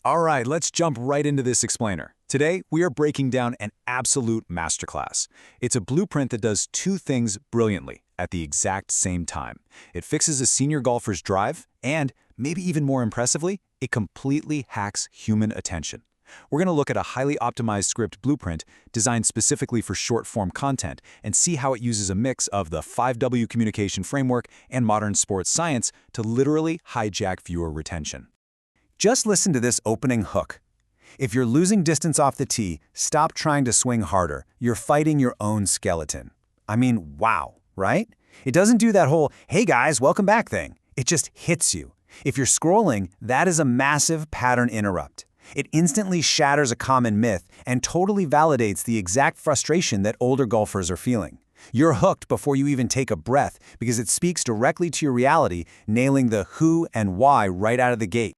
All right, let's jump right into this explainer. Today, we are breaking down an absolute masterclass. It's a blueprint that does two things brilliantly at the exact same time. It fixes a senior golfer's drive, and, maybe even more impressively, it completely hacks human attention. We're going to look at a highly optimized script blueprint designed specifically for short-form content and see how it uses a mix of the 5W communication framework and modern sports science to literally hijack viewer retention. Just listen to this opening hook. If you're losing distance off the tee, stop trying to swing harder. You're fighting your own skeleton. I mean, wow, right? It doesn't do that whole, hey guys, welcome back thing. It just hits you. If you're scrolling, that is a massive pattern interrupt. It instantly shatters a common myth and totally validates the exact frustration that older golfers are feeling. You're hooked before you even take a breath because it speaks directly to your reality, nailing the who and why right out of the gate.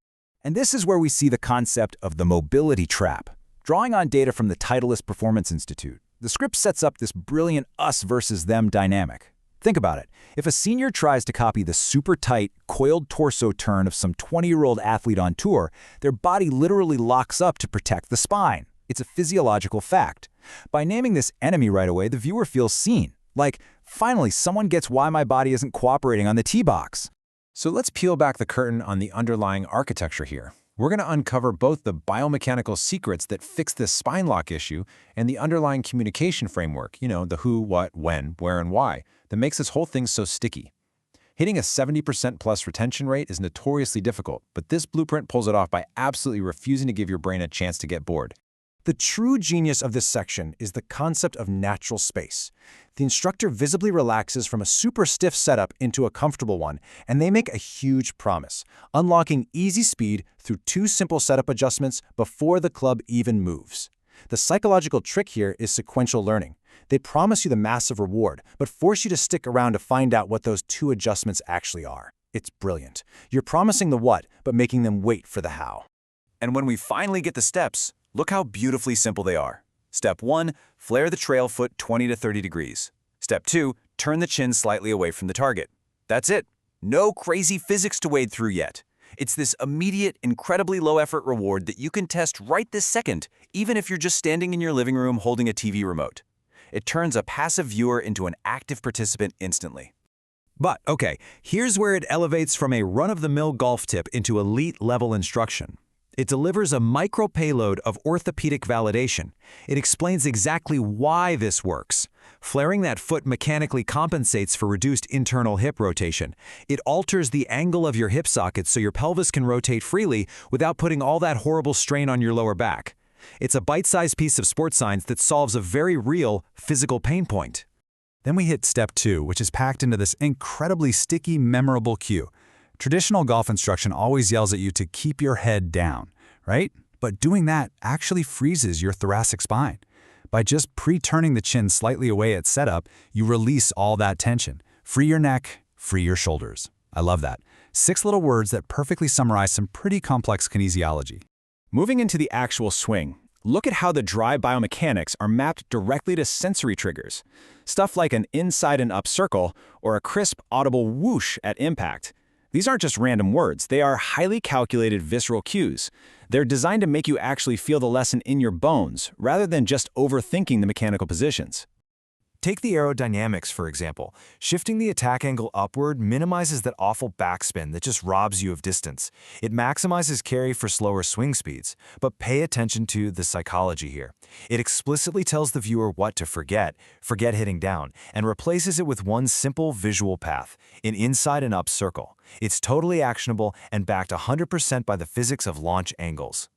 And this is where we see the concept of the mobility trap. Drawing on data from the Titleist Performance Institute, the script sets up this brilliant us versus them dynamic. Think about it. If a senior tries to copy the super tight, coiled torso turn of some 20-year-old athlete on tour, their body literally locks up to protect the spine. It's a physiological fact. By naming this enemy right away, the viewer feels seen. Like, finally, someone gets why my body isn't cooperating on the tee box. So let's peel back the curtain on the underlying architecture here. We're going to uncover both the biomechanical secrets that fix this spine lock issue and the underlying communication framework, the who, what, when, where, and why, that makes this whole thing so sticky. Hitting a 70% plus retention rate is notoriously difficult, but this blueprint pulls it off by absolutely refusing to give your brain a chance to get bored. The true genius of this section is the concept of natural space. The instructor visibly relaxes from a super stiff setup into a comfortable one, and they make a huge promise, unlocking easy speed through two simple setup adjustments before the club even moves. The psychological trick here is sequential learning. They promise you the massive reward, but force you to stick around to find out what those two adjustments actually are. It's brilliant. You're promising the what, but making them wait for the how. And when we finally get the steps, look how beautifully simple they are. Step 1, flare the trail foot 20 to 30 degrees. Step 2, turn the chin slightly away from the target. That's it. No crazy physics to wade through yet. It's this immediate, incredibly low-effort reward that you can test right this second, even if you're just standing in your living room holding a TV remote. It turns a passive viewer into an active participant instantly. But, okay, here's where it elevates from a run-of-the-mill golf tip into elite-level instruction. It delivers a micro-payload of orthopedic validation. It explains exactly why this works. Flaring that foot mechanically compensates for reduced internal hip rotation. It alters the angle of your hip sockets so your pelvis can rotate freely without putting all that horrible strain on your lower back. It's a bite-sized piece of sports science that solves a very real physical pain point. Then we hit step 2, which is packed into this incredibly sticky, memorable cue. Traditional golf instruction always yells at you to keep your head down, right? But doing that actually freezes your thoracic spine. By just pre-turning the chin slightly away at setup, you release all that tension. Free your neck, free your shoulders. I love that. 6 little words that perfectly summarize some pretty complex kinesiology. Moving into the actual swing, look at how the dry biomechanics are mapped directly to sensory triggers. Stuff like an inside and up circle or a crisp, audible whoosh at impact. These aren't just random words, they are highly calculated visceral cues. They're designed to make you actually feel the lesson in your bones, rather than just overthinking the mechanical positions. Take the aerodynamics, for example. Shifting the attack angle upward minimizes that awful backspin that just robs you of distance. It maximizes carry for slower swing speeds. But pay attention to the psychology here. It explicitly tells the viewer what to forget hitting down, and replaces it with one simple visual path, an inside and up circle. It's totally actionable and backed 100% by the physics of launch angles.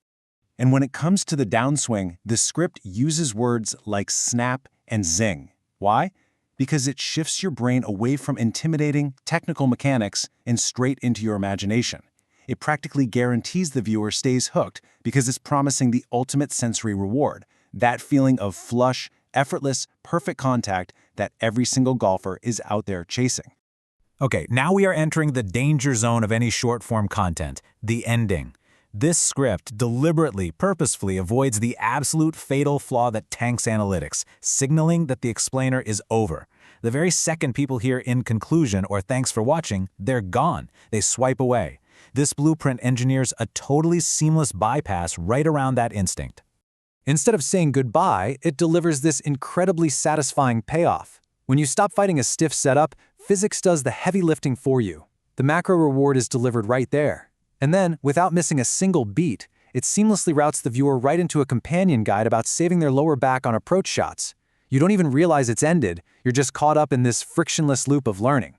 And when it comes to the downswing, the script uses words like snap and zing. Why? Because it shifts your brain away from intimidating technical mechanics and straight into your imagination. It practically guarantees the viewer stays hooked because it's promising the ultimate sensory reward, that feeling of flush, effortless, perfect contact that every single golfer is out there chasing. Okay, now we are entering the danger zone of any short-form content, the ending. This script deliberately, purposefully avoids the absolute fatal flaw that tanks analytics, signaling that the explainer is over. The very second people hear "in conclusion" or "thanks for watching," they're gone. They swipe away. This blueprint engineers a totally seamless bypass right around that instinct. Instead of saying goodbye, it delivers this incredibly satisfying payoff. When you stop fighting a stiff setup, physics does the heavy lifting for you. The macro reward is delivered right there. And then, without missing a single beat, it seamlessly routes the viewer right into a companion guide about saving their lower back on approach shots. You don't even realize it's ended, you're just caught up in this frictionless loop of learning.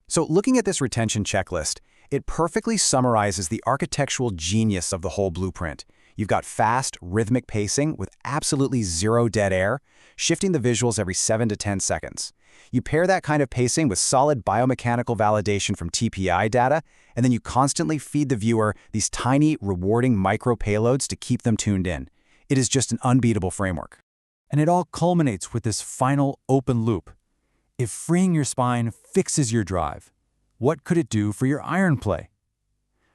So looking at this retention checklist, it perfectly summarizes the architectural genius of the whole blueprint. You've got fast, rhythmic pacing with absolutely zero dead air, shifting the visuals every 7 to 10 seconds. You pair that kind of pacing with solid biomechanical validation from TPI data, and then you constantly feed the viewer these tiny, rewarding micro payloads to keep them tuned in. It is just an unbeatable framework. And it all culminates with this final open loop. If freeing your spine fixes your drive, what could it do for your iron play?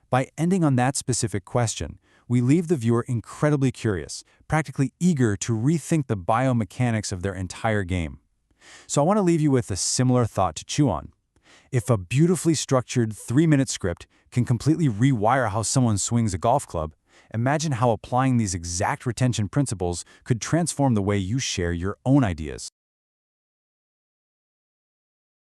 By ending on that specific question, we leave the viewer incredibly curious, practically eager to rethink the biomechanics of their entire game. So I want to leave you with a similar thought to chew on. If a beautifully structured 3-minute script can completely rewire how someone swings a golf club, imagine how applying these exact retention principles could transform the way you share your own ideas.